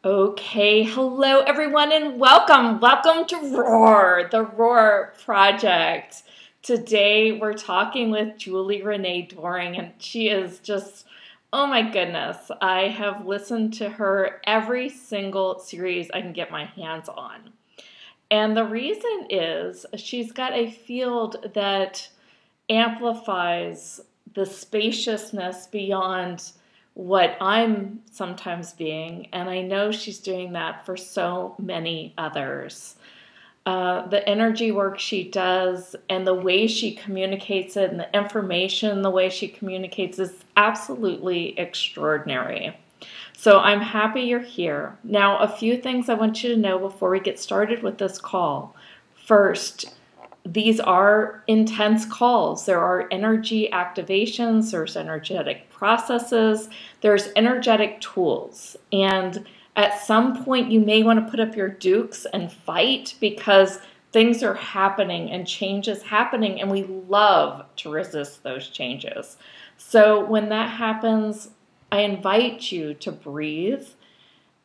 Okay, hello everyone and welcome. Welcome to Roar, the Roar Project. Today we're talking with Julie Renee Doering and she is just, oh my goodness. I have listened to her every single series I can get my hands on. And the reason is she's got a field that amplifies the spaciousness beyond what I'm sometimes being, and I know she's doing that for so many others. The energy work she does and the way she communicates it and the information, the way she communicates is absolutely extraordinary. So I'm happy you're here. Now, a few things I want you to know before we get started with this call. First, these are intense calls. There are energy activations, there's energetic processes, there's energetic tools. And at some point, you may want to put up your dukes and fight because things are happening and change is happening, and we love to resist those changes. So when that happens, I invite you to breathe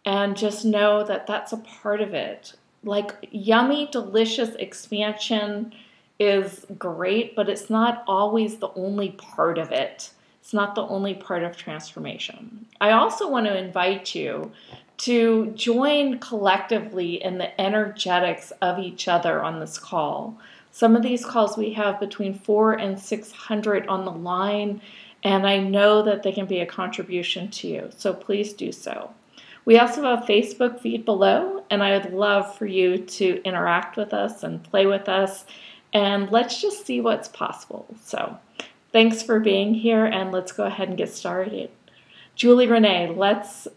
and just know that that's a part of it. Like yummy, delicious expansion is great, but it's not always the only part of it. It's not the only part of transformation. I also want to invite you to join collectively in the energetics of each other on this call. Some of these calls we have between 400 and 600 on the line, and I know that they can be a contribution to you, so please do so. We also have a Facebook feed below, and I would love for you to interact with us and play with us, and let's just see what's possible. So thanks for being here, and let's go ahead and get started. Julie Renee, let's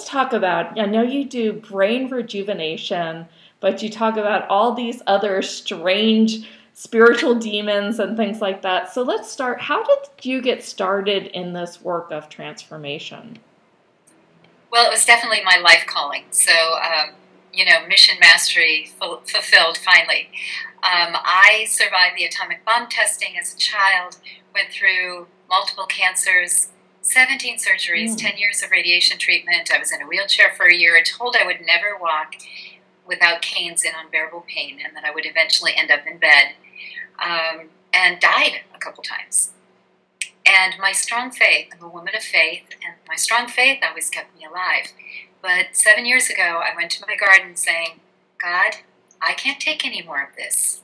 talk about, I know you do brain rejuvenation, but you talk about all these other strange spiritual demons and things like that. So let's start. How did you get started in this work of transformation? Well, it was definitely my life calling. So, mission mastery fulfilled finally. I survived the atomic bomb testing as a child, went through multiple cancers, 17 surgeries, 10 years of radiation treatment. I was in a wheelchair for a year, told I would never walk without canes in unbearable pain, and that I would eventually end up in bed, and died a couple times. And my strong faith, I'm a woman of faith, and my strong faith always kept me alive. But 7 years ago, I went to my garden saying, God, I can't take any more of this.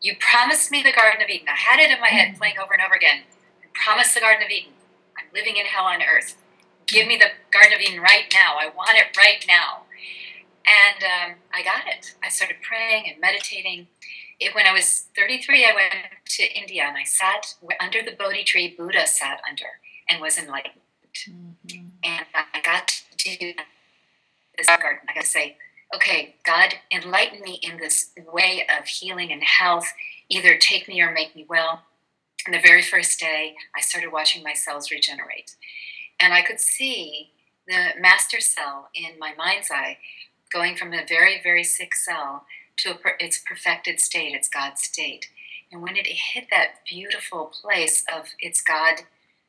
You promised me the Garden of Eden. I had it in my head playing over and over again. I promised the Garden of Eden. I'm living in hell on earth. Give me the Garden of Eden right now. I want it right now. And I got it. I started praying and meditating. When I was 33, I went to India and I sat under the Bodhi tree Buddha sat under and was enlightened. Mm-hmm. And I got to do this garden. I got to say, okay, God, enlighten me in this way of healing and health. Either take me or make me well. And the very first day, I started watching my cells regenerate. And I could see the master cell in my mind's eye going from a very, very sick cell to its perfected state, its God state. And when it hit that beautiful place of its God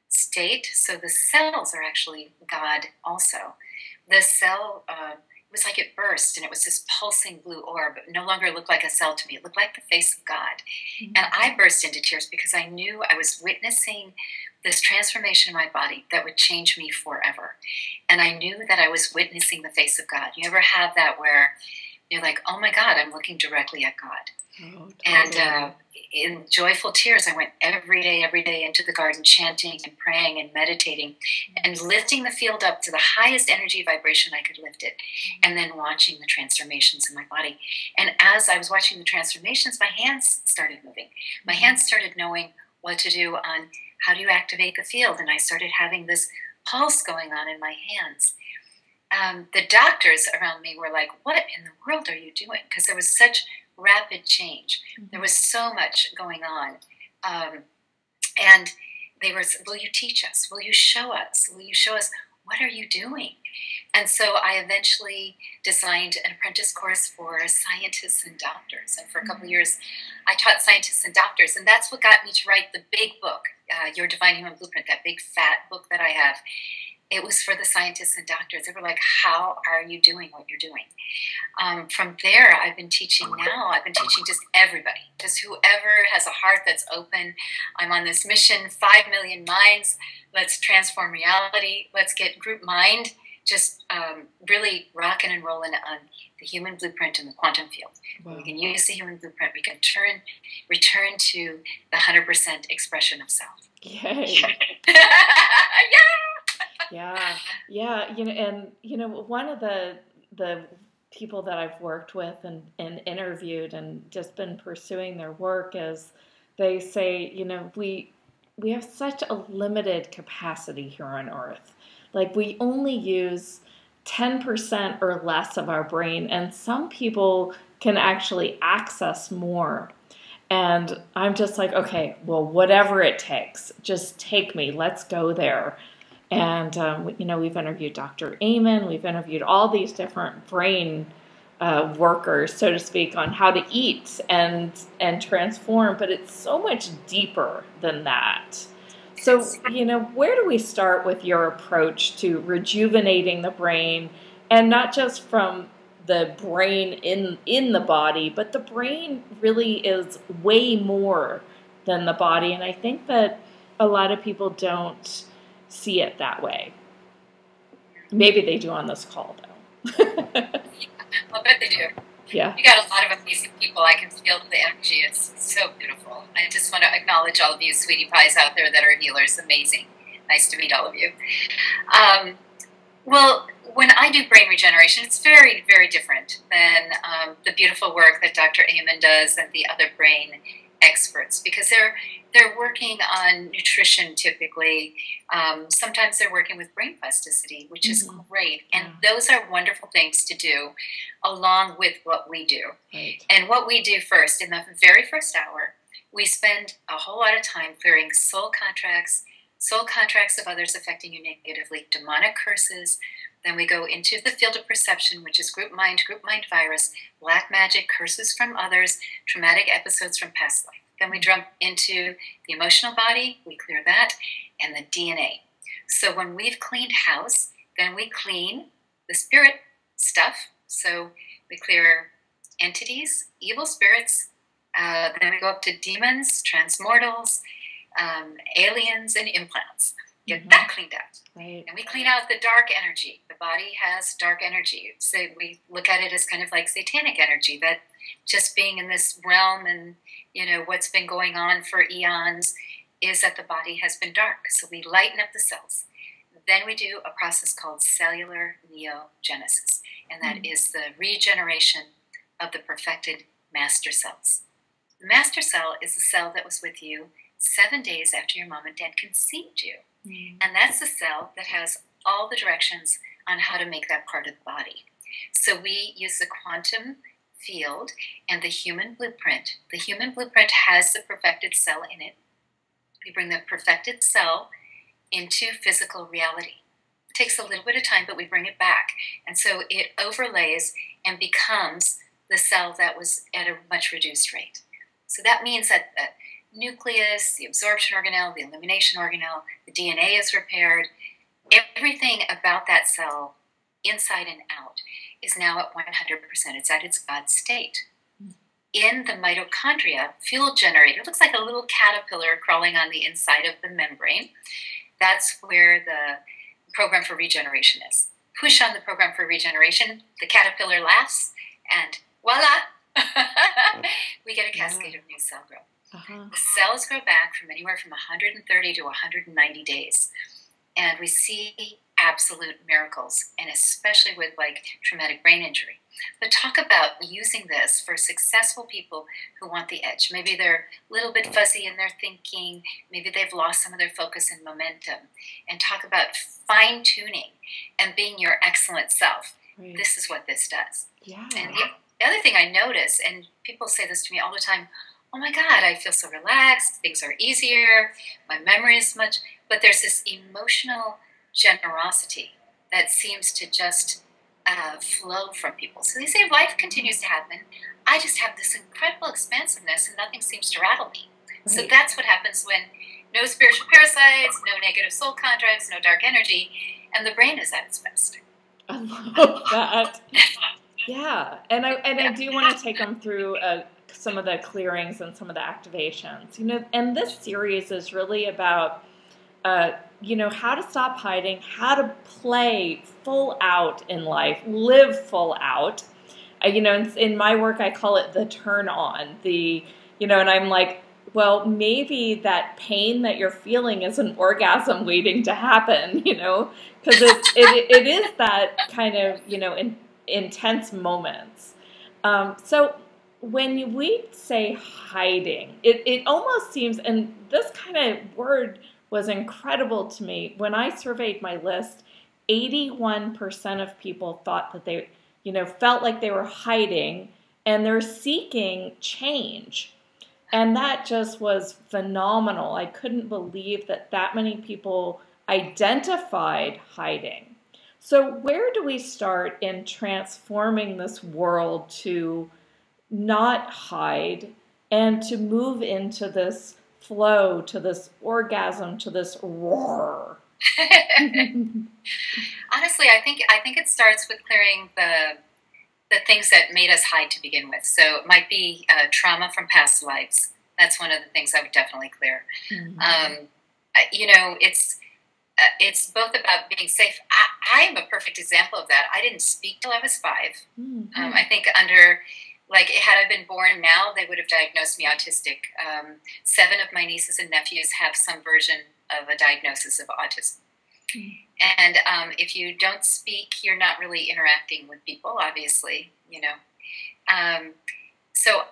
state, so the cells are actually God also. The cell, it was like it burst, and it was this pulsing blue orb. It no longer looked like a cell to me. It looked like the face of God. Mm-hmm. And I burst into tears because I knew I was witnessing this transformation in my body that would change me forever. And I knew that I was witnessing the face of God. You ever have that where you're like, oh my God, I'm looking directly at God. Oh, totally. And in joyful tears, I went every day into the garden, chanting and praying and meditating and lifting the field up to the highest energy vibration I could lift it, and then watching the transformations in my body. And as I was watching the transformations, my hands started moving. My hands started knowing what to do on how do you activate the field, and I started having this pulse going on in my hands. The doctors around me were like, what in the world are you doing? Because there was such rapid change. Mm-hmm. There was so much going on. And they were, will you teach us? Will you show us? Will you show us, what are you doing? And so I eventually designed an apprentice course for scientists and doctors. And for a couple of years, I taught scientists and doctors. And that's what got me to write the big book, Your Divine Human Blueprint, that big fat book that I have. it was for the scientists and doctors. They were like, how are you doing what you're doing? From there, I've been teaching just everybody, just whoever has a heart that's open. I'm on this mission, 5 million minds. Let's transform reality. Let's get group mind just really rocking and rolling on the human blueprint in the quantum field. Wow. We can use the human blueprint. We can return to the 100% expression of self. Yay. Yeah. One of the people that I've worked with and interviewed and just been pursuing their work is they say, we have such a limited capacity here on Earth. Like, we only use 10% or less of our brain, and some people can actually access more. And I'm just like, okay, well, whatever it takes, just take me. Let's go there. And, we've interviewed Dr. Amen. We've interviewed all these different brain workers, so to speak, on how to eat and transform. But it's so much deeper than that. So, where do we start with your approach to rejuvenating the brain, and not just from the brain in the body, but the brain really is way more than the body. And I think that a lot of people don't see it that way. Maybe they do on this call, though. I'll bet they do. Yeah. You got a lot of amazing people. I can feel the energy. It's so beautiful. I just want to acknowledge all of you sweetie pies out there that are healers. Amazing. Nice to meet all of you. Well, when I do brain regeneration, it's very, very different than the beautiful work that Dr. Amen does and the other brain experts, because they're working on nutrition typically. Sometimes they're working with brain plasticity, which is great. And those are wonderful things to do along with what we do. Right. And what we do first, in the very first hour, we spend a whole lot of time clearing soul contracts of others affecting you negatively, demonic curses. Then we go into the field of perception, which is group mind virus, black magic, curses from others, traumatic episodes from past life. Then we jump into the emotional body, we clear that, and the DNA. So when we've cleaned house, then we clean the spirit stuff. So we clear entities, evil spirits, then we go up to demons, transmortals, aliens, and implants. Get that cleaned out. Right. And we clean out the dark energy. The body has dark energy. So we look at it as kind of like satanic energy, that just being in this realm and, what's been going on for eons is that the body has been dark. So we lighten up the cells. Then we do a process called cellular neogenesis, and that is the regeneration of the perfected master cells. The master cell is the cell that was with you 7 days after your mom and dad conceived you. And that's the cell that has all the directions on how to make that part of the body. So we use the quantum field and the human blueprint. The human blueprint has the perfected cell in it. We bring the perfected cell into physical reality. It takes a little bit of time, but we bring it back. And so it overlays and becomes the cell that was at a much reduced rate. So that means that the nucleus, the absorption organelle, the elimination organelle, the DNA is repaired. Everything about that cell, inside and out, is now at 100%. It's at its God state. In the mitochondria, fuel generator, it looks like a little caterpillar crawling on the inside of the membrane. That's where the program for regeneration is. Push on the program for regeneration, the caterpillar laughs, and voila! We get a cascade of new cell growth. The cells grow back from anywhere from 130 to 190 days. And we see absolute miracles, and especially with traumatic brain injury. But talk about using this for successful people who want the edge. Maybe they're a little bit fuzzy in their thinking. Maybe they've lost some of their focus and momentum. And talk about fine-tuning and being your excellent self. Right. This is what this does. Yeah. And the other thing I notice, and people say this to me all the time, oh my God, I feel so relaxed, things are easier, my memory is much, but there's this emotional generosity that seems to just flow from people. So they say life continues to happen. I just have this incredible expansiveness and nothing seems to rattle me. Right. So that's what happens when no spiritual parasites, no negative soul contracts, no dark energy. and the brain is at its best. I love that. Yeah, and I do want to take them through some of the clearings and some of the activations. And this series is really about how to stop hiding, how to play full out in life, live full out. In my work, I call it the turn on. And I'm like, well, maybe that pain that you're feeling is an orgasm waiting to happen, because it is that kind of, intense moments. So when we say hiding, it almost seems, and this kind of word was incredible to me. When I surveyed my list, 81% of people thought that they, felt like they were hiding and they're seeking change. And that just was phenomenal. I couldn't believe that many people identified hiding. So where do we start in transforming this world to not hide and to move into this flow, to this orgasm, to this roar? Honestly, I think it starts with clearing the things that made us hide to begin with. So it might be trauma from past lives. That's one of the things I would definitely clear. Mm-hmm. It's both about being safe. I am a perfect example of that. I didn't speak till I was 5. Mm-hmm. I think had I been born now, they would have diagnosed me autistic. 7 of my nieces and nephews have some version of a diagnosis of autism. Mm-hmm. And if you don't speak, you're not really interacting with people, obviously, So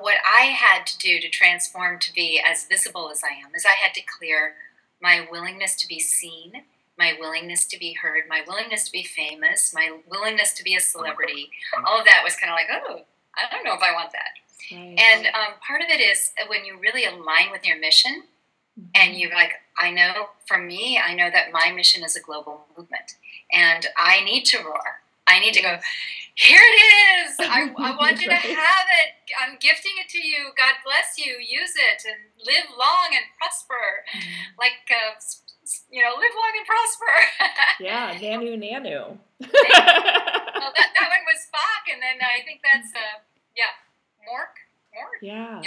what I had to do to transform to be as visible as I am is I had to clear my willingness to be seen, my willingness to be heard, my willingness to be famous, my willingness to be a celebrity. All of that was kind of like, oh, I don't know if I want that. Right. And part of it is when you really align with your mission, mm-hmm. and you're like, I know that my mission is a global movement, and I need to roar. I need to go, here it is. I want you to have it. I'm gifting it to you. God bless you. Use it and live long and prosper. Live long and prosper. Yeah, nanu. Well, that one was Spock, and then I think that's, Mork. Yeah.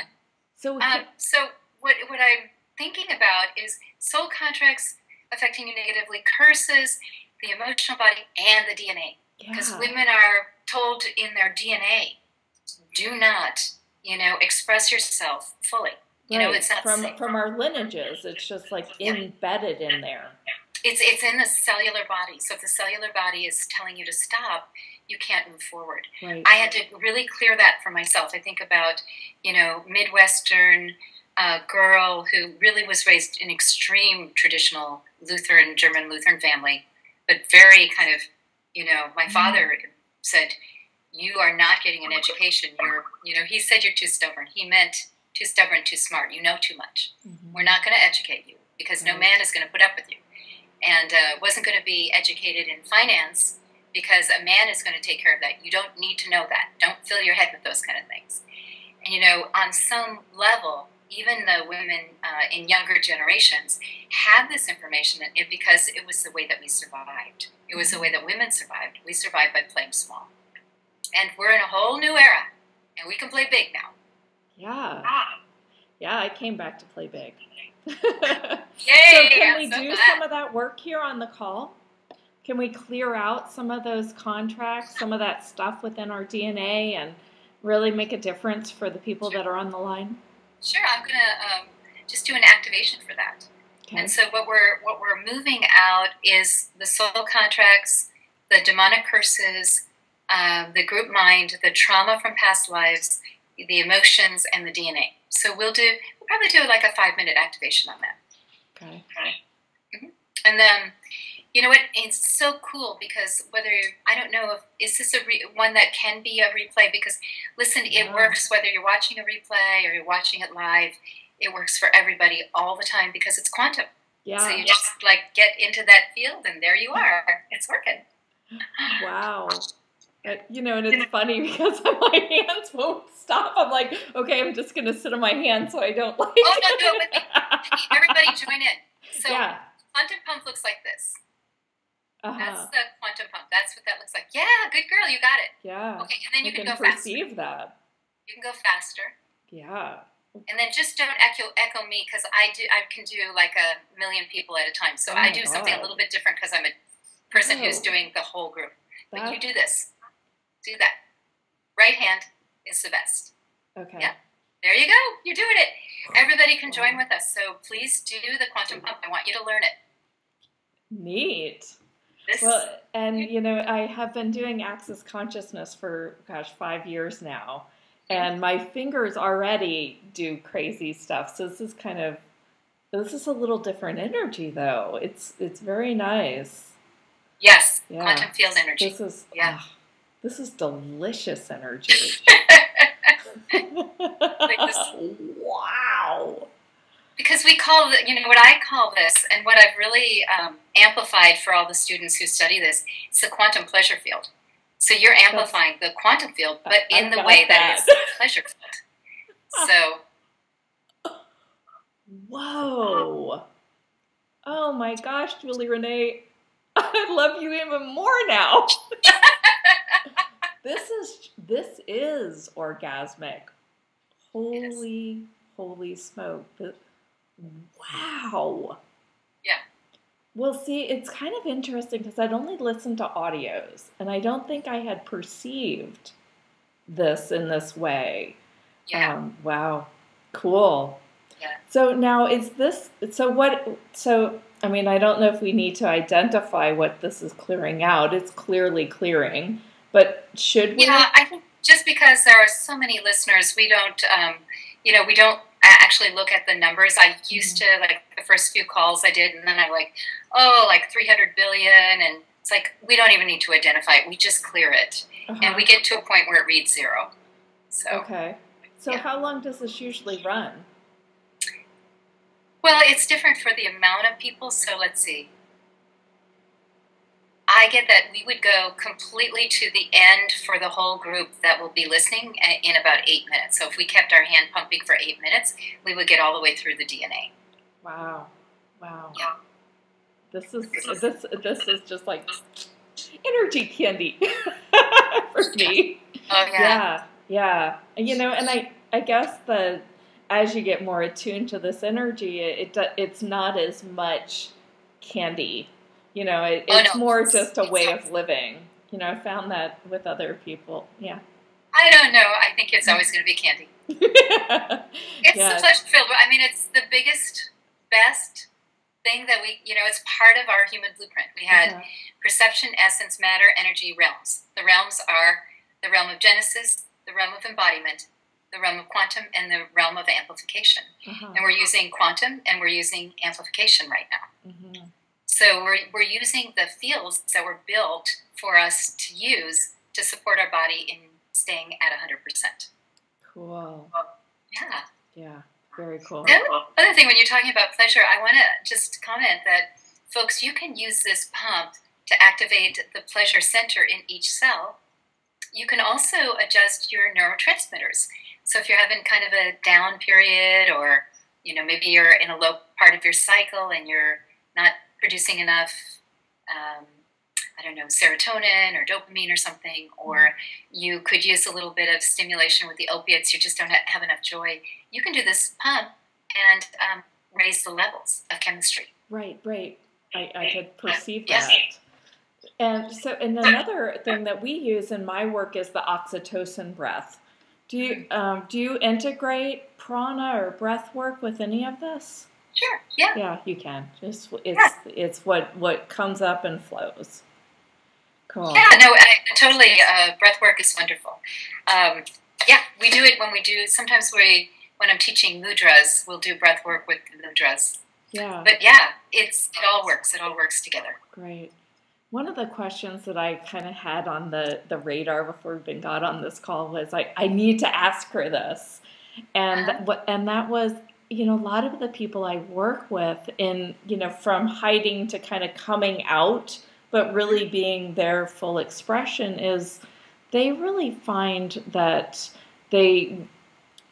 So what I'm thinking about is soul contracts affecting you negatively, curses, the emotional body, and the DNA. Because women are told in their DNA, do not, express yourself fully. Right. It's not from our lineages. It's just like embedded in there. It's in the cellular body. So if the cellular body is telling you to stop, you can't move forward. Right. I had to really clear that for myself. I think about, Midwestern girl who really was raised in extreme traditional German Lutheran family, but very kind of, my father said, you are not getting an education. He said you're too stubborn. He meant too stubborn, too smart. You know too much. Mm-hmm. We're not going to educate you because no man is going to put up with you. And wasn't going to be educated in finance because a man is going to take care of that. You don't need to know that. Don't fill your head with those kind of things. And, on some level, even the women in younger generations have this information because it was the way that we survived. It was the way that women survived. We survived by playing small. And we're in a whole new era, and we can play big now. Yeah. Yeah, I came back to play big. Yay! So can we do some of that work here on the call? Can we clear out some of those contracts, some of that stuff within our DNA, and really make a difference for the people that are on the line? Sure, I'm going to just do an activation for that. Okay. And so what we're moving out is the soul contracts, the demonic curses, the group mind, the trauma from past lives, the emotions, and the DNA. So we'll probably do like a 5-minute activation on that. Okay. Mm-hmm. And then, you know what? It's so cool because I don't know is this one that can be a replay? Because listen, it works whether you're watching a replay or you're watching it live. It works for everybody all the time because it's quantum. Yeah. So you just get into that field and there you are. It's working. Wow. And it's funny because my hands won't stop. I'm like, okay, I'm just going to sit on my hands so I don't Oh, no, do it with me. Everybody join in. So quantum pump looks like this. That's the quantum pump. That's what that looks like. Yeah, good girl, you got it. Yeah. Okay, and then you can go perceive faster. That. You can go faster. Yeah. And then just don't echo me, because I can do like 1 million people at a time. So I do something a little bit different because I'm a person who's doing the whole group. But you do this. Do that. Right hand is the best. Okay. Yeah. There you go. You're doing it. Everybody can join with us. So please do the quantum pump. I want you to learn it. Neat. Well, and I have been doing Access Consciousness for 5 years now, and my fingers already do crazy stuff. So this is a little different energy, though. It's very nice. Yes, yeah. Quantum field energy. This is delicious energy. Wow. Because we call what I call this, and what I've really amplified for all the students who study this, it's the quantum pleasure field. So you're amplifying the quantum field, but in the way that it's a pleasure field. So. Whoa. Oh my gosh, Julie Renee. I love you even more now. This is orgasmic. Holy smoke. Wow. Yeah. Well, see, it's kind of interesting because I'd only listened to audios, and I don't think I had perceived this in this way. Yeah. Wow. Cool. Yeah. So now I don't know if we need to identify what this is clearing out. It's clearly clearing, but should we? Yeah, I think just because there are so many listeners, we don't actually look at the numbers. I used to, like, the first few calls I did, and then I'm like, 300 billion, and it's like, we don't even need to identify it. We just clear it. And we get to a point where it reads 0. So. Okay. So how long does this usually run? Well, it's different for the amount of people, so let's see. I get that we would go completely to the end for the whole group that will be listening in about 8 minutes. So if we kept our hand pumping for 8 minutes, we would get all the way through the DNA. Wow. Yeah. This is just like energy candy for me. Oh yeah. Yeah. And I guess that as you get more attuned to this energy, it's not as much candy. It's more just a way of living. I found that with other people. Yeah. I don't know. I think it's always going to be candy. It's the pleasure field. I mean, it's the biggest, best thing that it's part of our human blueprint. We had perception, essence, matter, energy, realms. The realms are the realm of Genesis, the realm of embodiment, the realm of quantum, and the realm of amplification. And we're using quantum and we're using amplification right now. So we're using the fields that were built for us to use to support our body in staying at 100%. Cool. Yeah. Yeah. Very cool. The other thing, when you're talking about pleasure, I want to just comment that, folks, you can use this pump to activate the pleasure center in each cell. You can also adjust your neurotransmitters. So if you're having kind of a down period, or maybe you're in a low part of your cycle and you're not producing enough, serotonin or dopamine or something, or you could use a little bit of stimulation with the opiates, you just don't have enough joy, you can do this pump and raise the levels of chemistry. Right. I could perceive that. And another thing that we use in my work is the Oxytocin Breath. Do you integrate prana or breath work with any of this? Sure. Yeah. Yeah, you can. It's what comes up and flows. Cool. Yeah. No. Totally. Breath work is wonderful. We do it when we do. Sometimes when I'm teaching mudras, we'll do breath work with the mudras. Yeah. But yeah, it all works. It all works together. Great. One of the questions that I kind of had on the radar before we even got on this call was I need to ask her this, and that was, a lot of the people I work with from hiding to kind of coming out, but really being their full expression, is they really find that they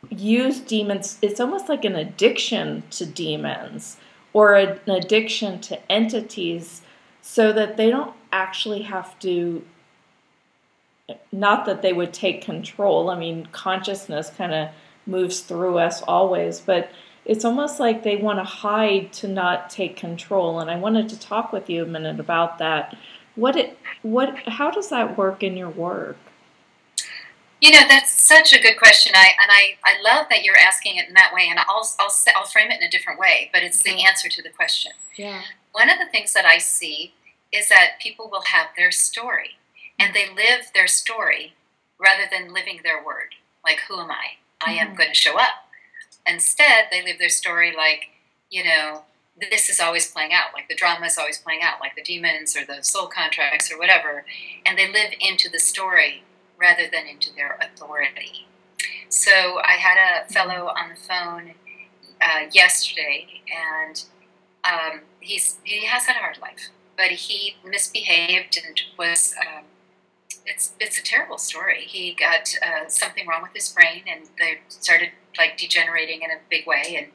use demons. It's almost like an addiction to demons or an addiction to entities, so that they don't actually have to, not that they would take control. I mean, consciousness kind of moves through us always, but it's almost like they want to hide to not take control. And I wanted to talk with you a minute about that. How does that work in your work? You know, that's such a good question. I love that you're asking it in that way, and I'll frame it in a different way, but it's the answer to the question. Yeah. One of the things that I see is that people will have their story, and they live their story rather than living their word. Like, who am I? I am going to show up. Instead, they live their story like, you know, this is always playing out, like the drama is always playing out, like the demons or the soul contracts or whatever, and they live into the story rather than into their authority. So I had a fellow on the phone yesterday, and he has had a hard life, but he misbehaved and was, it's a terrible story. He got something wrong with his brain, and they started like degenerating in a big way, and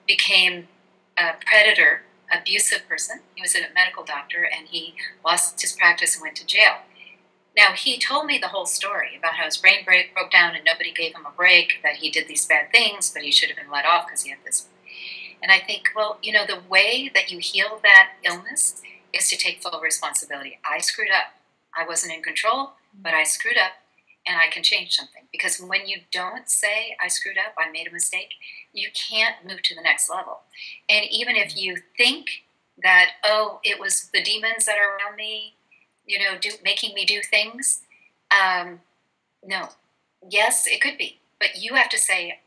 became a predator, abusive person. He was a medical doctor, and he lost his practice and went to jail. Now, he told me the whole story about how his brain broke down and nobody gave him a break, that he did these bad things, but he should have been let off because he had this. And I think, well, you know, the way that you heal that illness is to take full responsibility. I screwed up. I wasn't in control, but I screwed up, and I can change something. Because when you don't say, I screwed up, I made a mistake, you can't move to the next level. And even if you think that, oh, it was the demons that are around me, you know, making me do things. No. Yes, it could be. But you have to say,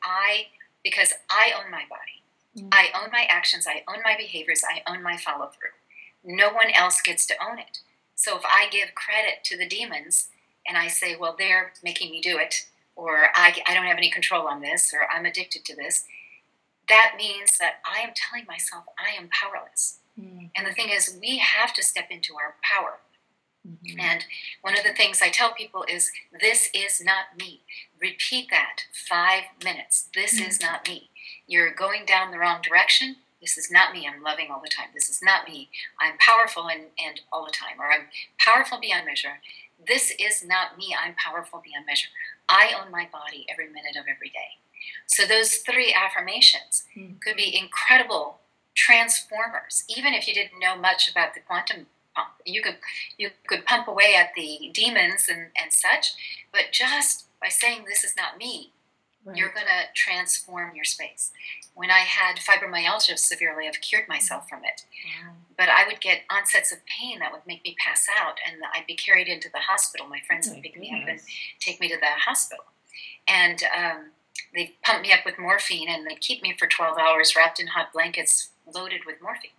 because I own my body. I own my actions. I own my behaviors. I own my follow through. No one else gets to own it. So if I give credit to the demons and I say, well, they're making me do it, or I don't have any control on this, or I'm addicted to this, that means that I am telling myself I am powerless. And the thing is, we have to step into our power. And one of the things I tell people is, this is not me. Repeat that 5 minutes. This is not me. You're going down the wrong direction. This is not me. I'm loving all the time. This is not me. I'm powerful and all the time. Or I'm powerful beyond measure. This is not me. I'm powerful beyond measure. I own my body every minute of every day. So those 3 affirmations could be incredible transformers. Even if you didn't know much about the quantum pump, you could pump away at the demons and such, but just by saying this is not me, you're going to transform your space. When I had fibromyalgia severely, I've cured myself from it. But I would get onsets of pain that would make me pass out, and I'd be carried into the hospital. My friends would pick me up and take me to the hospital. And they'd pump me up with morphine, and they'd keep me for 12 hours wrapped in hot blankets loaded with morphine.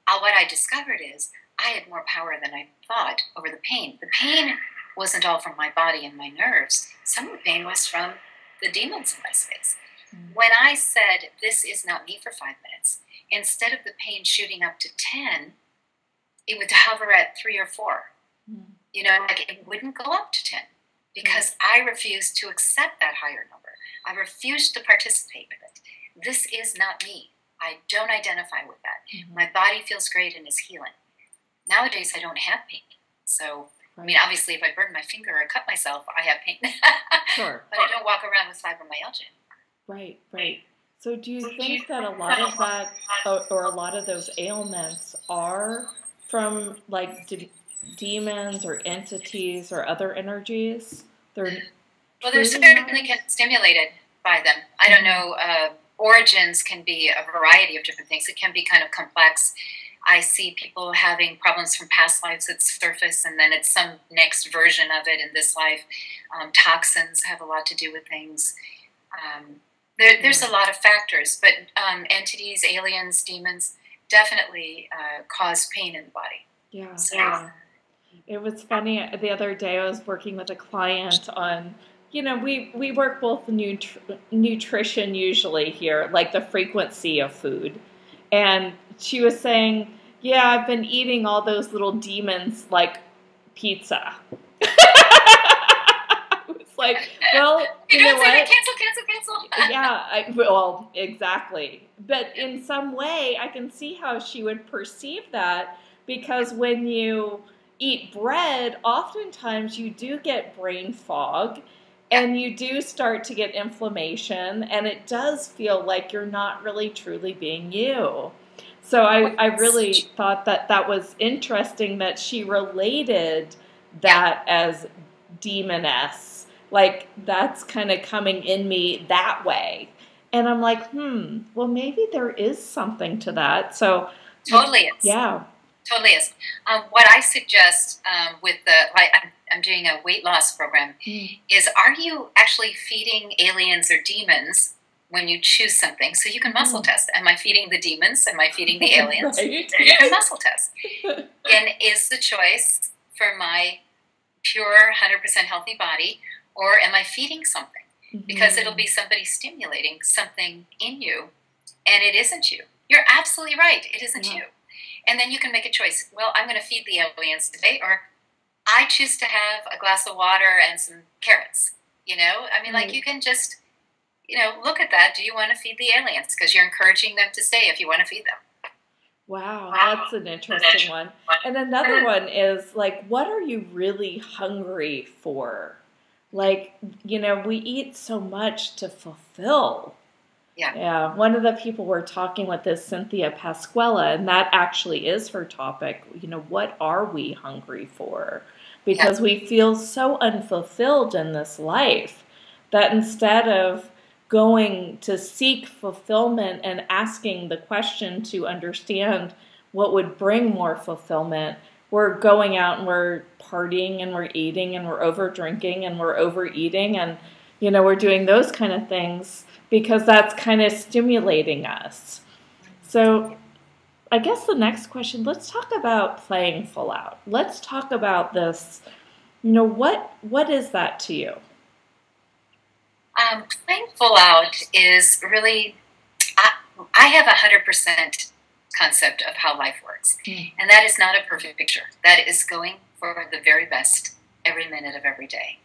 What I discovered is I had more power than I thought over the pain. The pain wasn't all from my body and my nerves. Some of the pain was from the demons in my space. When I said, this is not me for 5 minutes, instead of the pain shooting up to 10, it would hover at 3 or 4. You know, like it wouldn't go up to 10 because I refused to accept that higher number. I refused to participate with it. This is not me. I don't identify with that. My body feels great and is healing. Nowadays, I don't have pain. So, I mean, obviously, if I burn my finger or cut myself, I have pain. Sure. But I don't walk around with fibromyalgia. Right. So do you think that a lot of that, or a lot of those ailments are from, like, demons or entities or other energies? Well, they're certainly stimulated by them. I don't know. Origins can be a variety of different things. It can be kind of complex. I see people having problems from past lives that surface, and then it's some next version of it in this life. Toxins have a lot to do with things. There's a lot of factors, but entities, aliens, demons definitely cause pain in the body. Yeah. So, It was funny. The other day I was working with a client on, you know, we work both nutrition usually here, like the frequency of food. And she was saying, yeah, I've been eating all those little demons like pizza. I was like, well, you know what? Cancel. Yeah, well, exactly. But in some way, I can see how she would perceive that, because when you eat bread, oftentimes you do get brain fog and you do start to get inflammation, and it does feel like you're not really truly being you. So I really thought that was interesting that she related that as demoness. Like, that's kind of coming in me that way. And I'm like, well, maybe there is something to that. So totally is. Yeah. Totally is. What I suggest with I'm doing a weight loss program, is are you actually feeding aliens or demons when you choose something? So you can muscle test. Am I feeding the demons? Am I feeding the aliens? Right. You can muscle test. And is the choice for my pure 100% healthy body, or am I feeding something? Because it'll be somebody stimulating something in you, and it isn't you. You're absolutely right. It isn't you. And then you can make a choice. Well, I'm going to feed the aliens today, or I choose to have a glass of water and some carrots. You know, I mean, like, you can just, look at that. Do you want to feed the aliens? Because you're encouraging them to stay if you want to feed them. Wow, that's an interesting one. And another one is, like, what are you really hungry for? Like, we eat so much to fulfill. Yeah. One of the people we're talking with is Cynthia Pasquella, and that actually is her topic. What are we hungry for? Because we feel so unfulfilled in this life that instead of going to seek fulfillment and asking the question to understand what would bring more fulfillment, we're going out and we're partying and we're eating and we're over drinking and we're overeating and, we're doing those kind of things because that's kind of stimulating us. So I guess the next question, let's talk about playing full out. Let's talk about this. What is that to you? Playing full out is really, I have 100% concept of how life works. And that is not a perfect picture. That is going for the very best every minute of every day.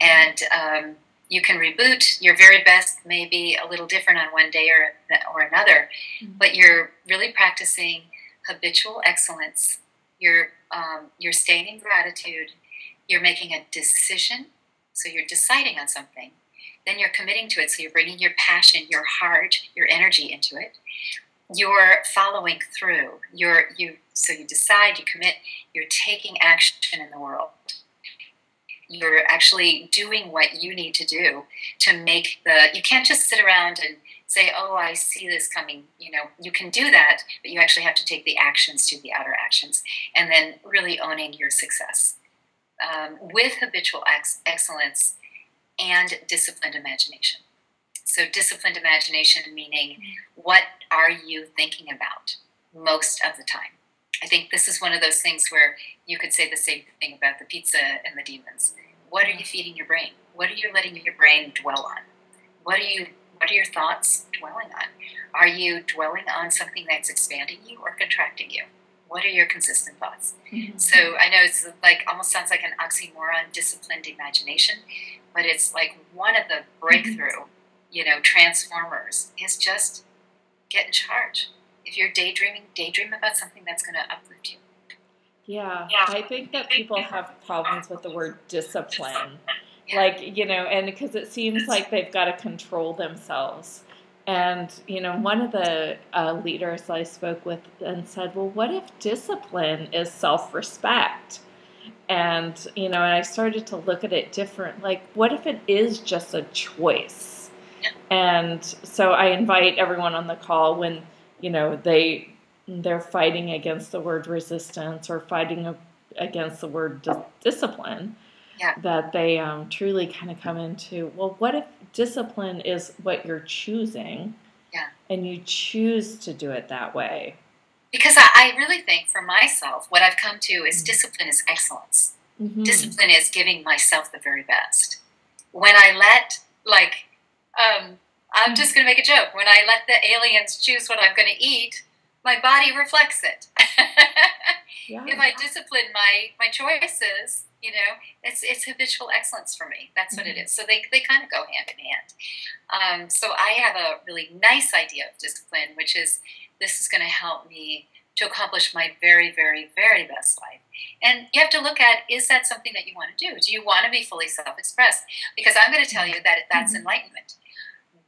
And you can reboot. Your very best may be a little different on one day or another, but you're really practicing habitual excellence. You're staying in gratitude. You're making a decision. So you're deciding on something. Then you're committing to it. So you're bringing your passion, your heart, your energy into it. You're following through. So you decide, you commit, you're taking action in the world. You're actually doing what you need to do to make you can't just sit around and say, oh, I see this coming. You can do that, but you actually have to take the actions, do the outer actions, and then really owning your success. With habitual excellence and disciplined imagination. So disciplined imagination meaning, what are you thinking about most of the time? I think this is one of those things where you could say the same thing about the pizza and the demons. What are you feeding your brain? What are you letting your brain dwell on? What are your thoughts dwelling on? Are you dwelling on something that's expanding you or contracting you? What are your consistent thoughts? So I know it's like, almost sounds like an oxymoron, disciplined imagination, but it's like one of the breakthrough, transformers is just get in charge. If you're daydreaming, daydream about something that's going to uplift you. Yeah, I think that people have problems with the word discipline. Like, and because it seems like they've got to control themselves. And, one of the leaders I spoke with and said, well, what if discipline is self-respect? And, and I started to look at it different. Like, what if it is just a choice? And so I invite everyone on the call when, they're fighting against the word resistance or fighting against the word discipline, that they truly kind of come into, well, what if discipline is what you're choosing and you choose to do it that way? Because I really think for myself, what I've come to is discipline is excellence. Discipline is giving myself the very best. When I let, I'm just going to make a joke. When I let the aliens choose what I'm going to eat, my body reflects it. If I discipline my choices, it's habitual excellence for me. That's what it is. So they kind of go hand in hand. So I have a really nice idea of discipline, which is, this is going to help me to accomplish my very, very, very best life. And you have to look at, is that something that you want to do? Do you want to be fully self-expressed? Because I'm going to tell you that that's enlightenment.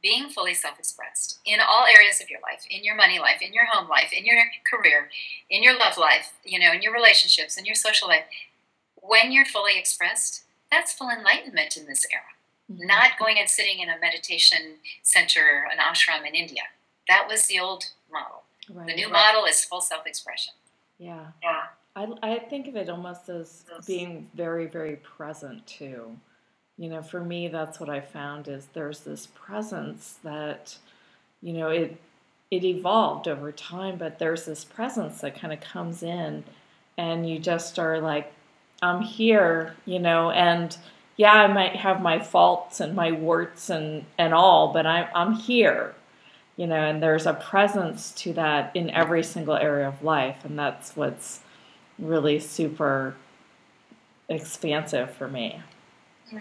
Being fully self-expressed in all areas of your life, in your money life, in your home life, in your career, in your love life, in your relationships, in your social life. When you're fully expressed, that's full enlightenment in this era. Not going and sitting in a meditation center, an ashram in India. That was the old model. Right. The new model is full self-expression. Yeah. I think of it almost as being very, very present too. For me, that's what I found is there's this presence that, it evolved over time, but there's this presence that kind of comes in and you just are like, I'm here, and yeah, I might have my faults and my warts and all, but I'm here, and there's a presence to that in every single area of life. And that's what's really super expansive for me.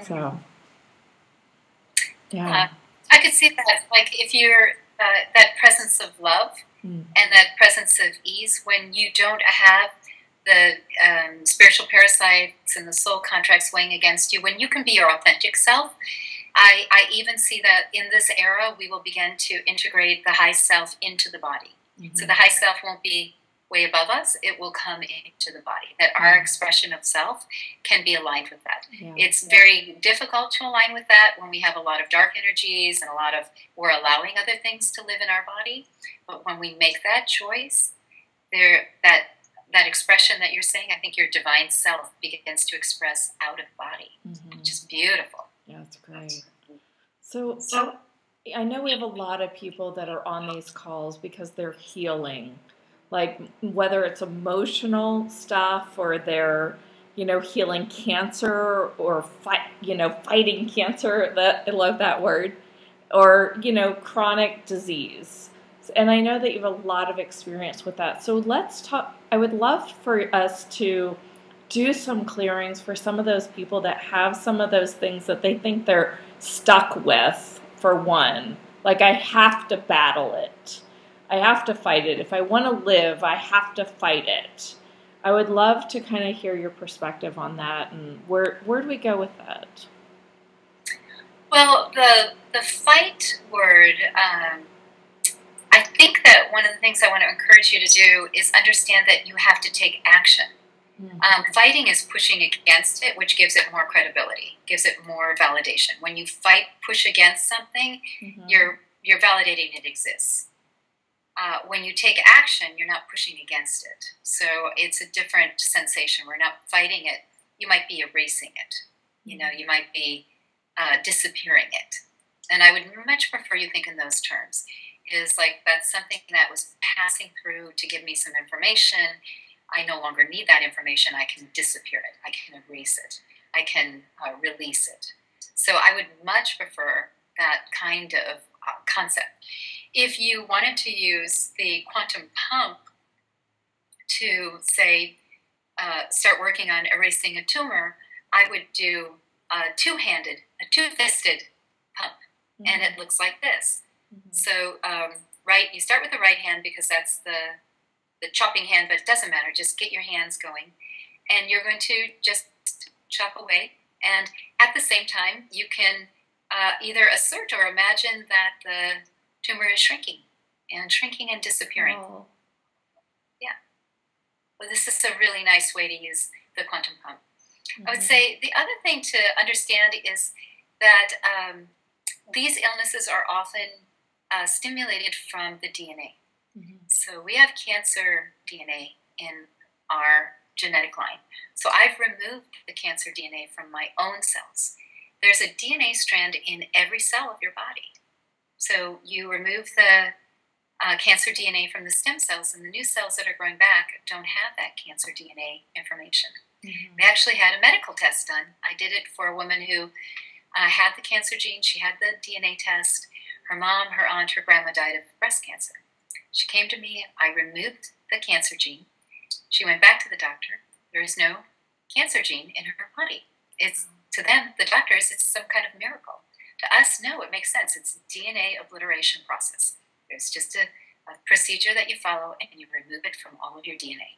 So, yeah. I could see that, like if you're that presence of love and that presence of ease, when you don't have the spiritual parasites and the soul contracts weighing against you, when you can be your authentic self. I even see that in this era, we will begin to integrate the high self into the body. So the high self won't be way above us, it will come into the body. That our expression of self can be aligned with that. Yeah. It's very difficult to align with that when we have a lot of dark energies and we're allowing other things to live in our body. But when we make that choice, that expression that you're saying, I think your divine self begins to express out of the body, which is beautiful. Yeah, that's great. So I know we have a lot of people that are on these calls because they're healing, like whether it's emotional stuff or they're, healing cancer or fighting cancer. I love that word, or, chronic disease. And I know that you have a lot of experience with that. So let's talk. I would love for us to do some clearings for some of those people that have some of those things that they think they're stuck with, for one. Like, I have to battle it. I have to fight it. If I want to live, I have to fight it. I would love to kind of hear your perspective on that. And where do we go with that? Well, the fight word, I think that one of the things I want to encourage you to do is understand that you have to take action. Fighting is pushing against it, which gives it more credibility, gives it more validation. When you push against something, you're validating it exists. When you take action, you're not pushing against it. So it's a different sensation. We're not fighting it. You might be erasing it. You might be disappearing it. And I would much prefer you think in those terms. Is like, that's something that was passing through to give me some information. I no longer need that information. I can disappear it. I can erase it. I can release it. So I would much prefer that kind of concept. If you wanted to use the quantum pump to, say, start working on erasing a tumor, I would do a two-fisted pump. And it looks like this. So, you start with the right hand because that's the chopping hand, but it doesn't matter. Just get your hands going. And you're going to just chop away. And at the same time, you can either assert or imagine that the tumor is shrinking and disappearing. Oh. Yeah. Well, this is a really nice way to use the quantum pump. I would say the other thing to understand is that these illnesses are often stimulated from the DNA. So we have cancer DNA in our genetic line. So I've removed the cancer DNA from my own cells. There's a DNA strand in every cell of your body. So you remove the cancer DNA from the stem cells, and the new cells that are growing back don't have that cancer DNA information. We actually had a medical test done. I did it for a woman who had the cancer gene. She had the DNA test. Her mom, her aunt, her grandma died of breast cancer. She came to me. I removed the cancer gene. She went back to the doctor. There is no cancer gene in her body. It's, to them, the doctors, it's some kind of miracle. To us, no, it makes sense. It's a DNA obliteration process. There's just a a procedure that you follow, and you remove it from all of your DNA.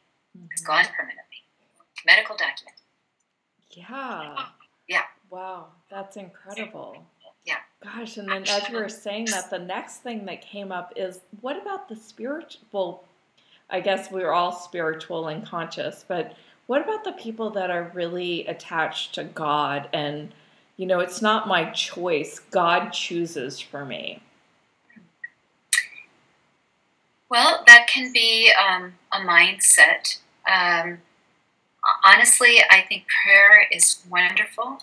It's gone permanently. Medical document. Yeah. Yeah. Wow, that's incredible. Yeah. Gosh, and then as you were saying that, the next thing that came up is, what about the spiritual? I guess we're all spiritual and conscious, but what about the people that are really attached to God and, it's not my choice, God chooses for me? Well, that can be a mindset. Honestly, I think prayer is wonderful.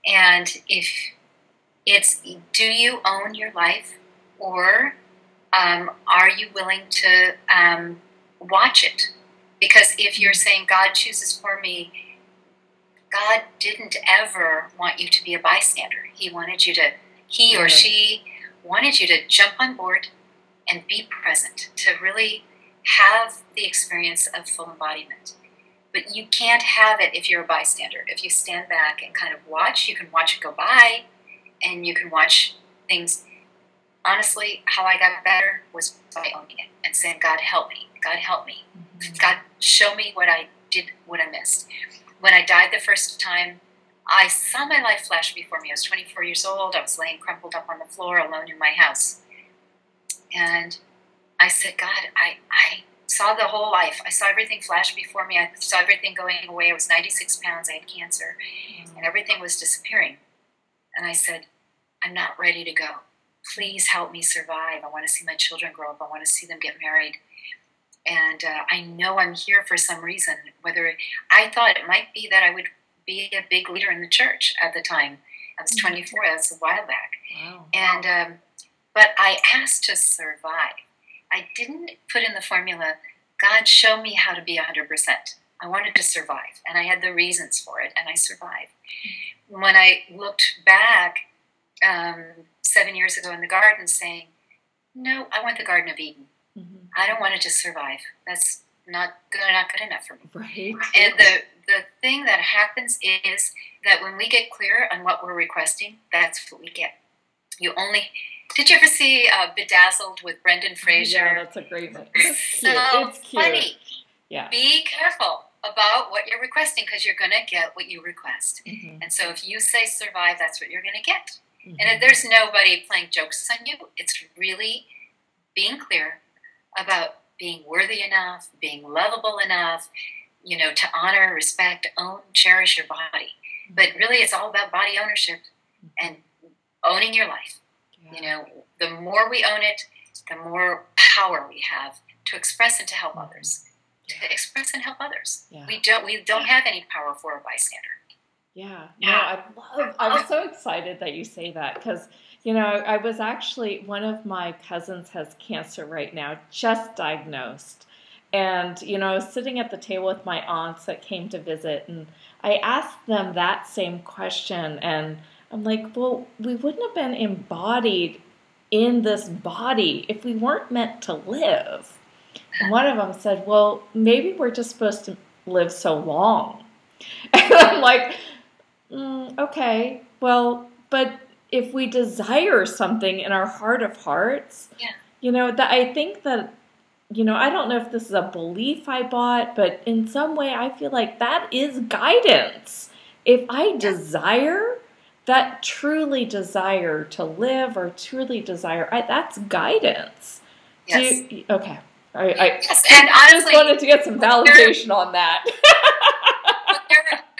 And if it's, do you own your life, or are you willing to watch it? Because if you're saying God chooses for me, God didn't ever want you to be a bystander. He or she wanted you to jump on board and be present, to really have the experience of full embodiment. But you can't have it if you're a bystander. If you stand back and kind of watch, you can watch it go by, and you can watch things. Honestly, how I got better was by owning it and saying, God, help me. God, help me. Mm-hmm. God, show me what I did, what I missed. When I died the first time, I saw my life flash before me. I was 24 years old. I was laying crumpled up on the floor alone in my house. And I said, God, I saw the whole life. I saw everything flash before me. I saw everything going away. I was 96 pounds. I had cancer. And everything was disappearing. And I said, I'm not ready to go. Please help me survive. I want to see my children grow up. I want to see them get married. And I know I'm here for some reason. Whether I thought it might be that I would be a big leader in the church at the time. I was 24. That's a while back. Wow. And but I asked to survive. I didn't put in the formula, God, show me how to be 100%. I wanted to survive, and I had the reasons for it, and I survived. When I looked back 7 years ago in the garden saying, no, I want the Garden of Eden. Mm-hmm. I don't want to just survive. That's not good enough for me. Right. And the thing that happens is that when we get clear on what we're requesting, that's what we get. Did you ever see Bedazzled with Brendan Fraser? Yeah, that's a great one. It's cute. It's cute. Funny. Yeah. Be careful about what you're requesting, because you're going to get what you request. Mm-hmm. And so if you say survive, that's what you're going to get. Mm-hmm. And if there's nobody playing jokes on you, it's really being clear about being worthy enough, being lovable enough, to honor, respect, own, cherish your body. Mm-hmm. But really, it's all about body ownership and owning your life. Yeah. The more we own it, the more power we have to express and to help others. Yeah. To express and help others. Yeah. We don't have any power for a bystander. Yeah. No, I'm so excited that you say that, because, I was actually, one of my cousins has cancer right now, just diagnosed. And, I was sitting at the table with my aunts that came to visit, and I asked them that same question, and I'm like, well, we wouldn't have been embodied in this body if we weren't meant to live. And one of them said, well, maybe we're just supposed to live so long. And I'm like, okay, well, but if we desire something in our heart of hearts, that I think that, I don't know if this is a belief I bought, but in some way I feel like that is guidance. If I desire that truly desire to live, or truly desire, that's guidance. Yes. Okay. Yes, and honestly, just wanted to get some validation on that. What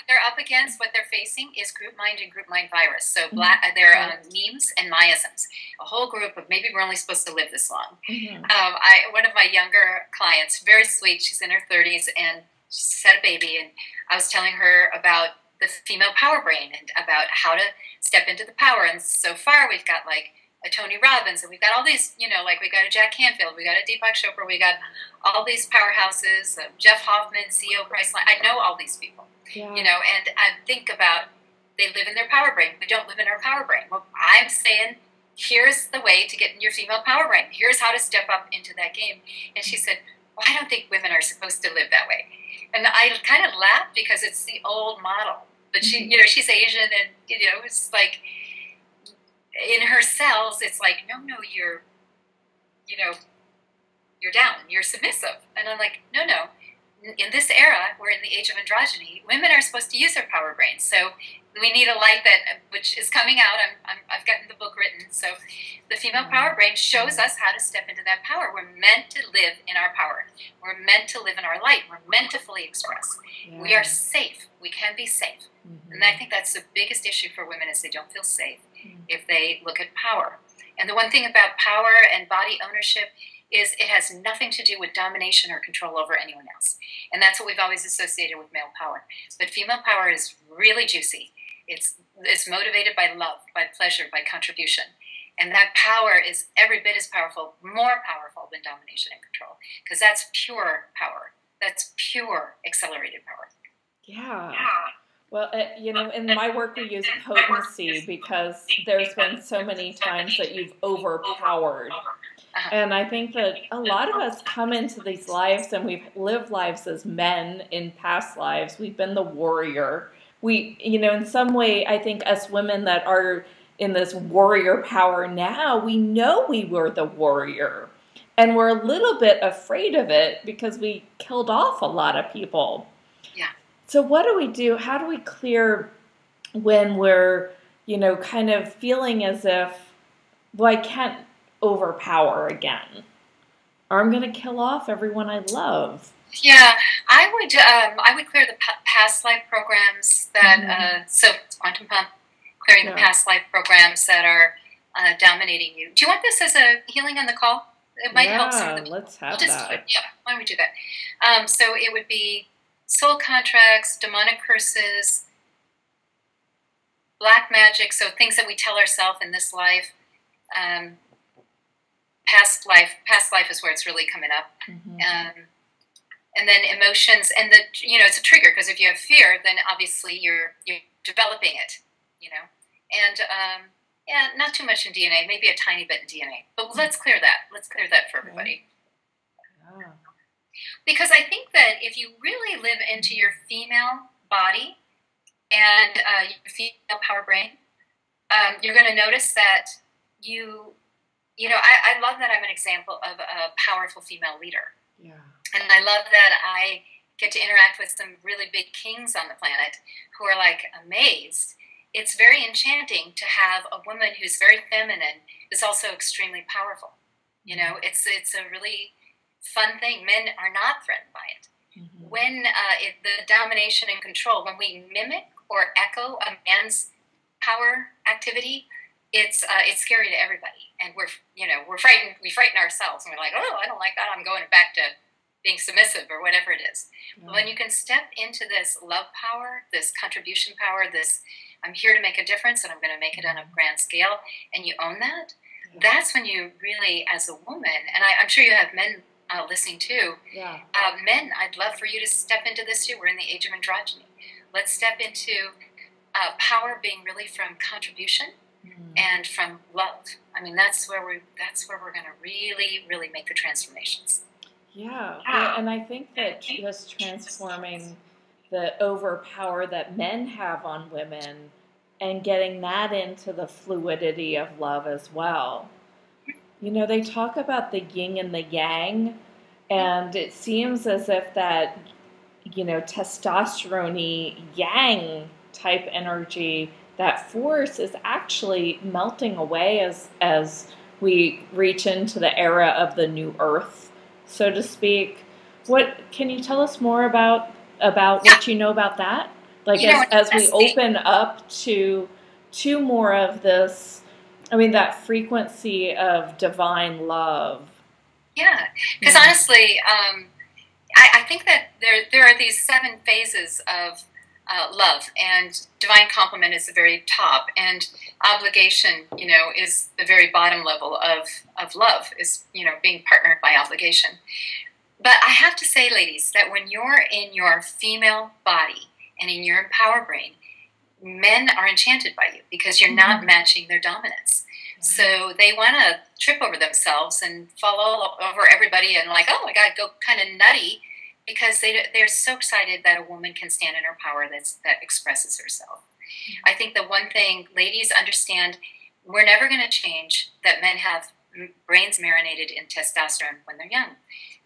they're up against, what they're facing, is group mind and group mind virus. So they're memes and miasms. A whole group of, maybe we're only supposed to live this long. Mm-hmm. One of my younger clients, very sweet, she's in her 30s, and she's had a baby, and I was telling her about the female power brain and about how to step into the power. And so far we've got like a Tony Robbins, and we've got all these, we got a Jack Canfield, we got a Deepak Chopra, we got all these powerhouses, Jeff Hoffman, CEO Priceline. I know all these people, and I think about, they live in their power brain. We don't live in our power brain. Well, I'm saying, here's the way to get in your female power brain. Here's how to step up into that game. And she said, well, I don't think women are supposed to live that way. And I kind of laughed, because it's the old model. But she, she's Asian, and it's like in her cells, it's like, no, you're, you're down, you're submissive. And I'm like, no. In this era, we're in the age of androgyny. Women are supposed to use their power brains. So we need a light which is coming out. I've gotten the book written. So the female power brain shows us how to step into that power. We're meant to live in our power. We're meant to live in our light. We're meant to fully express. Yeah. We are safe. We can be safe. Mm-hmm. And I think that's the biggest issue for women is they don't feel safe if they look at power. And the one thing about power and body ownership is it has nothing to do with domination or control over anyone else. And that's what we've always associated with male power. But female power is really juicy. It's motivated by love, by pleasure, by contribution. And that power is every bit as powerful, more powerful than domination and control. Because that's pure power. That's pure accelerated power. Yeah. Well, in my work we use potency because there's been so many times that you've overpowered. And I think that a lot of us come into these lives and we've lived lives as men in past lives. We've been the warrior. We, in some way, I think us women that are in this warrior power now, we know we were the warrior. And we're a little bit afraid of it because we killed off a lot of people. Yeah. So what do we do? How do we clear when we're, kind of feeling as if, well, I can't overpower again, or I'm going to kill off everyone I love? Yeah, I would clear the past life programs that so quantum pump, clearing the past life programs that are dominating you. Do you want this as a healing on the call? It might help some of the people. Let's have that. Yeah, why don't we do that? So it would be soul contracts, demonic curses, black magic, so things that we tell ourselves in this life. Past life is where it's really coming up. And then emotions, and it's a trigger, because if you have fear, then obviously you're developing it, and not too much in DNA, maybe a tiny bit in DNA, but let's clear that for everybody. Yeah. Because I think that if you really live into your female body and your female power brain, you're going to notice that I love that I'm an example of a powerful female leader. Yeah. And I love that I get to interact with some really big kings on the planet who are like amazed. It's very enchanting to have a woman who's very feminine, is also extremely powerful. It's a really fun thing. Men are not threatened by it. Mm-hmm. When the domination and control, when we mimic or echo a man's power activity, it's scary to everybody, and we're frightened. We frighten ourselves, and we're like, oh, I don't like that. I'm going back to being submissive or whatever it is. Yeah. But when you can step into this love power, this contribution power, this I'm here to make a difference, and I'm going to make it on a grand scale, and you own that. Yeah. That's when you really, as a woman, and I'm sure you have men listening too. Yeah. Men, I'd love for you to step into this too. We're in the age of androgyny. Let's step into power being really from contribution. And from love. I mean, that's where we're going to really, really make the transformations. Yeah. And I think that just transforming the overpower that men have on women and getting that into the fluidity of love as well. They talk about the yin and the yang, and it seems as if that, testosterone-y yang type energy, that force is actually melting away as we reach into the era of the new earth, so to speak. What can you tell us more about what you know about that? Like as we open up to more of this, that frequency of divine love. Yeah, because honestly, I think that there are these 7 phases of love, and divine complement is the very top, and obligation, is the very bottom level of love, is, being partnered by obligation. But I have to say, ladies, that when you're in your female body and in your power brain, men are enchanted by you because you're not matching their dominance. So they want to trip over themselves and fall all over everybody and like, oh my God, go kind of nutty, because they're so excited that a woman can stand in her power that expresses herself. I think the one thing, ladies, understand, we're never going to change that men have brains marinated in testosterone when they're young.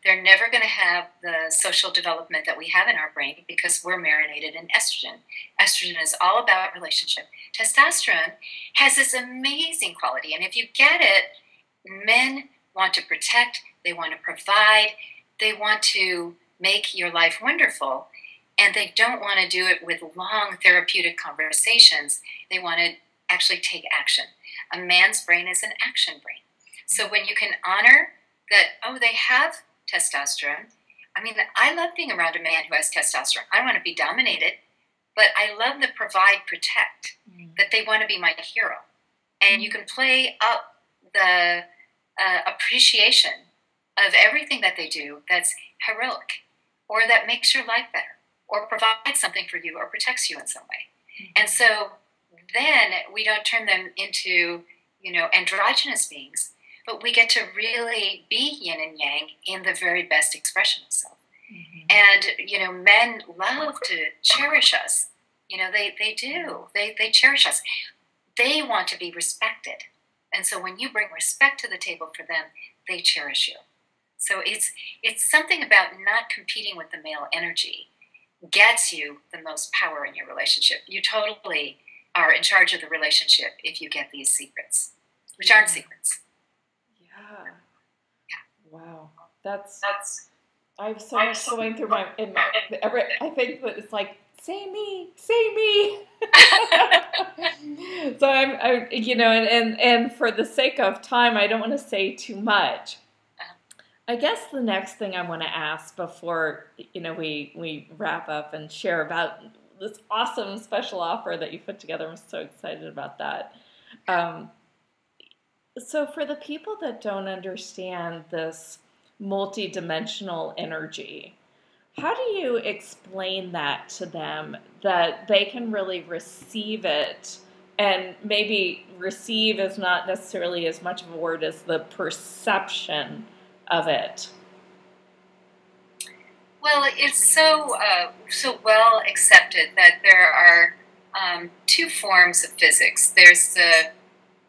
They're never going to have the social development that we have in our brain because we're marinated in estrogen. Estrogen is all about relationship. Testosterone has this amazing quality, and if you get it, men want to protect, they want to provide, they want to make your life wonderful, and they don't want to do it with long therapeutic conversations. They want to actually take action. A man's brain is an action brain. So when you can honor that, oh, they have testosterone. I mean, I love being around a man who has testosterone. I want to be dominated, but I love the provide, protect, that they want to be my hero. And you can play up the appreciation of everything that they do that's heroic, or that makes your life better, or provides something for you, or protects you in some way. And so then we don't turn them into, androgynous beings, but we get to really be yin and yang in the very best expression of self. And, men love to cherish us. They do. They cherish us. They want to be respected. And so when you bring respect to the table for them, they cherish you. So it's something about not competing with the male energy gets you the most power in your relationship. You totally are in charge of the relationship if you get these secrets, which aren't secrets. Yeah. Wow. That's I have so much going through I think that it's like, say me. So and for the sake of time, I don't want to say too much. I guess the next thing I want to ask before, we wrap up and share about this awesome special offer that you put together. I'm so excited about that. So for the people that don't understand this multidimensional energy, how do you explain that to them that they can really receive it? And maybe receive is not necessarily as much of a word as the perception of it. Well, it's so well accepted that there are two forms of physics. There's the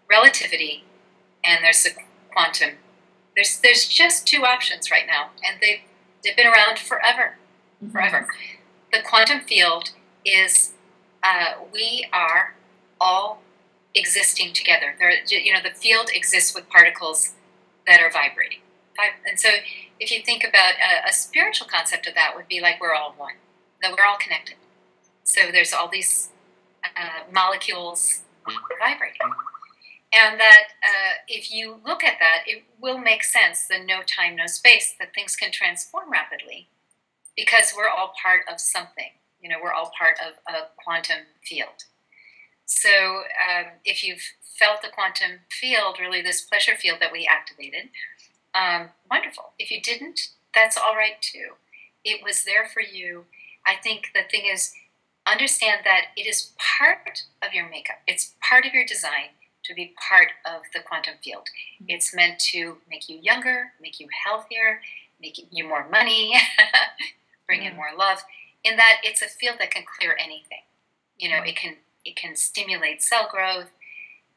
relativity and there's the quantum. There's just two options right now, and they've been around forever. The quantum field is we are all existing together. The field exists with particles that are vibrating. And so if you think about a spiritual concept of that would be like we're all one, that we're all connected. So there's all these molecules vibrating. And that if you look at that, it will make sense, the no time, no space, that things can transform rapidly because we're all part of something. We're all part of a quantum field. So if you've felt the quantum field, really this pleasure field that we activated, wonderful. If you didn't, that's all right too. It was there for you. I think the thing is, understand that it is part of your makeup. It's part of your design to be part of the quantum field. It's meant to make you younger, make you healthier, make you more money, bring in more love. In that, it's a field that can clear anything. It can stimulate cell growth.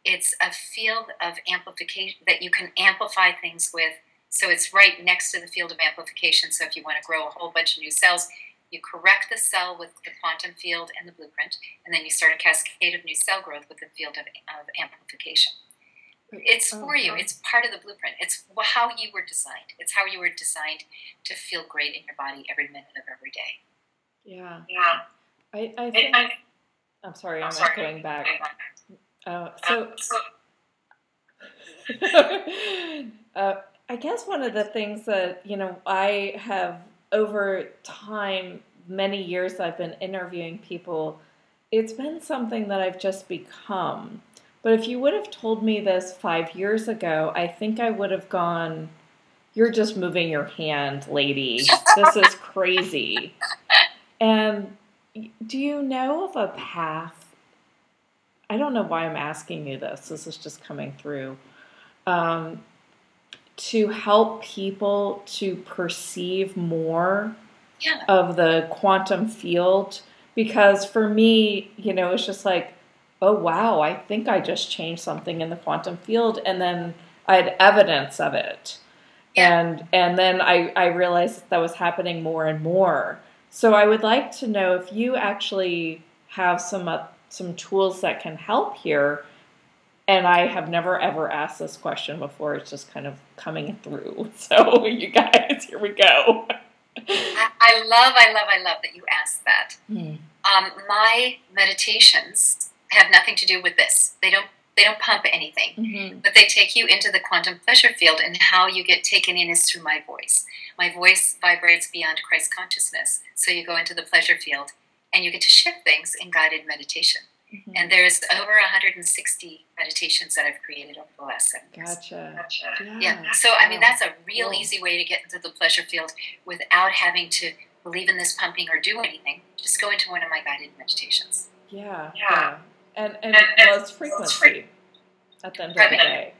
It's a field of amplification that you can amplify things with. So it's right next to the field of amplification. So if you want to grow a whole bunch of new cells, you correct the cell with the quantum field and the blueprint, and then you start a cascade of new cell growth with the field of amplification. It's for you. It's part of the blueprint. It's how you were designed. It's how you were designed to feel great in your body every minute of every day. Yeah. I think... I'm sorry, I'm not going back. I guess one of the things that, I have over time, many years I've been interviewing people, it's been something that I've just become. But if you would have told me this 5 years ago, I think I would have gone, you're just moving your hand, lady. This is crazy. And do you know of a path? I don't know why I'm asking you this. This is just coming through. To help people to perceive more of the quantum field. Because for me, it's just like, oh, wow, I think I just changed something in the quantum field. And then I had evidence of it. Yeah. And then I realized that was happening more and more. So I would like to know if you actually have some tools that can help here. And I have never ever asked this question before. It's just kind of coming through. So you guys, here we go. I love that you asked that. My meditations have nothing to do with this. They don't pump anything, but they take you into the quantum pleasure field, and how you get taken in is through my voice. My voice vibrates beyond Christ consciousness, so you go into the pleasure field, and you get to shift things in guided meditation. And there's over 160 meditations that I've created over the last 7 years. Gotcha. Yeah. So, I mean, that's a real easy way to get into the pleasure field without having to believe in this pumping or do anything. Just go into one of my guided meditations. Yeah. And well, it's frequency at the end of the day.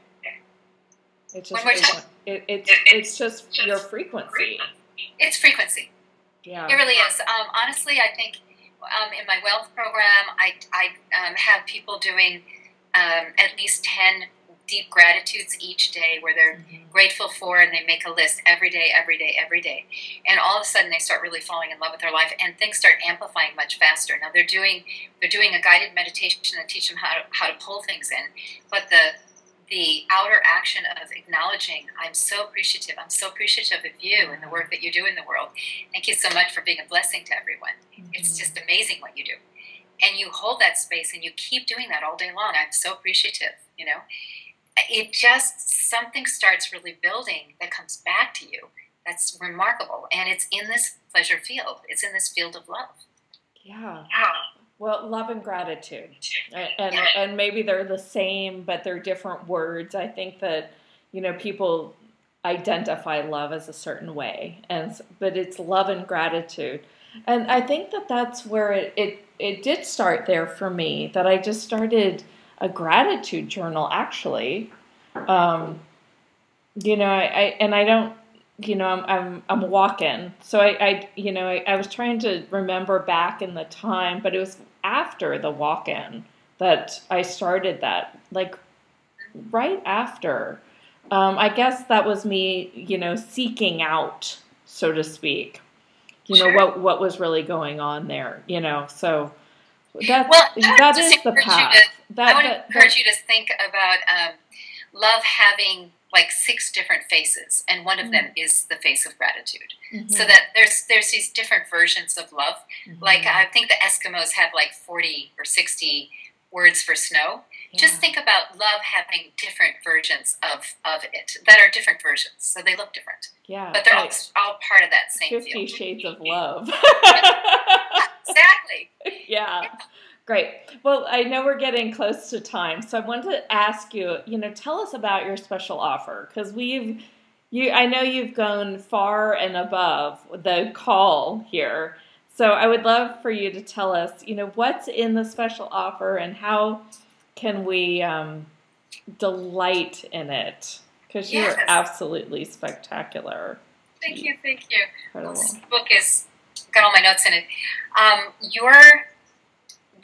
It's just it's just your frequency. It's frequency. Yeah. It really is. Honestly, I think in my wealth program, I have people doing at least 10 deep gratitudes each day, where they're grateful for, and they make a list every day. And all of a sudden, they start really falling in love with their life, and things start amplifying much faster. Now they're doing a guided meditation and teach them how to pull things in, but the outer action of acknowledging, I'm so appreciative of you and the work that you do in the world. Thank you so much for being a blessing to everyone. It's just amazing what you do. And you hold that space and you keep doing that all day long. I'm so appreciative, It just, something starts really building that comes back to you. That's remarkable. And it's in this pleasure field. It's in this field of love. Yeah. Well, love and gratitude, and maybe they're the same, but they're different words. I think that, people identify love as a certain way, but it's love and gratitude. And I think that that's where it did start there for me, that I just started a gratitude journal, actually. I'm walking. So I was trying to remember back in the time, but it was after the walk-in that I started that, like right after. I guess that was me, seeking out, so to speak, what was really going on there, so that is the path. I want to encourage you to think about love having like 6 different faces, and one of them is the face of gratitude. So that there's these different versions of love. Like I think the Eskimos have like 40 or 60 words for snow. Just think about love having different versions of it that are different versions, so they look different. Yeah, but they're all part of that same 50 field. Shades of Love. Exactly. Yeah. Great. Well, I know we're getting close to time, so I wanted to ask you, tell us about your special offer, because I know you've gone far and above the call here. So I would love for you to tell us, what's in the special offer and how can we delight in it? Because you're absolutely spectacular. Thank you. Incredible. This book has got all my notes in it.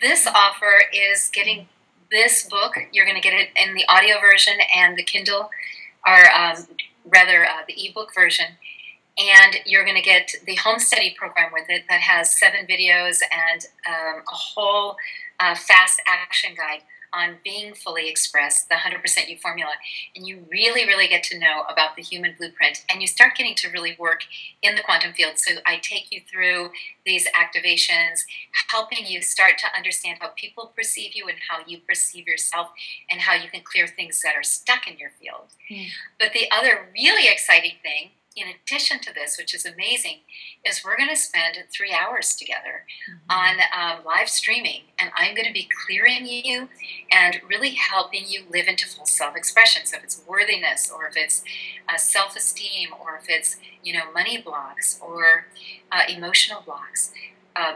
This offer is getting this book. You're going to get it in the audio version and the Kindle, or the Ebook version. And you're going to get the home study program with it that has 7 videos and a whole fast action guide on being fully expressed, the 100% You formula. And you really, really get to know about the human blueprint, and you start getting to really work in the quantum field. So I take you through these activations, helping you start to understand how people perceive you and how you perceive yourself, and how you can clear things that are stuck in your field. But the other really exciting thing, in addition to this, which is amazing, is we're going to spend 3 hours together on live streaming, and I'm going to be clearing you and really helping you live into full self-expression. So if it's worthiness, or if it's self-esteem, or if it's money blocks, or emotional blocks,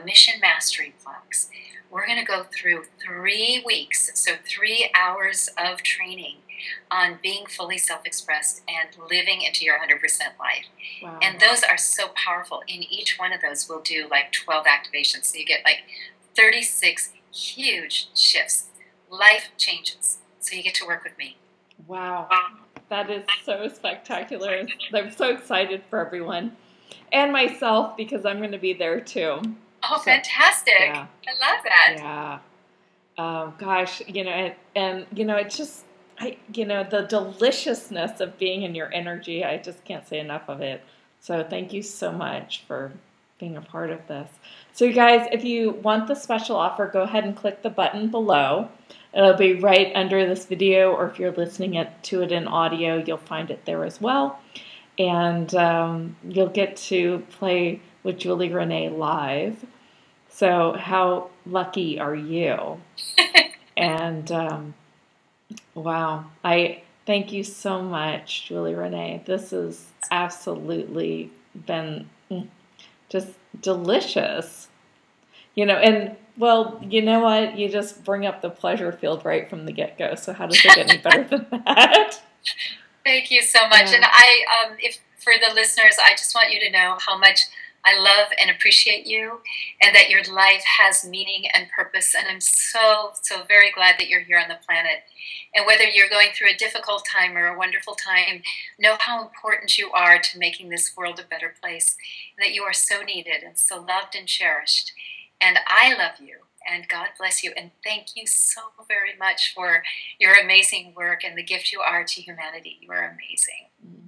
mission mastery blocks, we're going to go through 3 weeks, so 3 hours of training on being fully self-expressed and living into your 100% life. Wow. And those are so powerful. In each one of those, we'll do like 12 activations. So you get like 36 huge shifts, life changes. So you get to work with me. Wow. That is so spectacular. I'm so excited for everyone and myself because I'm going to be there too. Oh, so, fantastic. Yeah. I love that. Yeah. Gosh, and it's just, the deliciousness of being in your energy, I just can't say enough of it. So thank you so much for being a part of this. So you guys, if you want the special offer, go ahead and click the button below. It'll be right under this video, or if you're listening to it in audio, you'll find it there as well. And you'll get to play with Julie Renee live. So how lucky are you? And wow, I thank you so much, Julie Renee. This has absolutely been just delicious. And well, you know what? You just bring up the pleasure field right from the get-go. So how does it get any better than that? Thank you so much. Yeah. And if for the listeners, I just want you to know how much I love and appreciate you, and that your life has meaning and purpose. And I'm so, so very glad that you're here on the planet. And whether you're going through a difficult time or a wonderful time, know how important you are to making this world a better place, and that you are so needed and so loved and cherished. And I love you, and God bless you. And thank you so very much for your amazing work and the gift you are to humanity. You are amazing.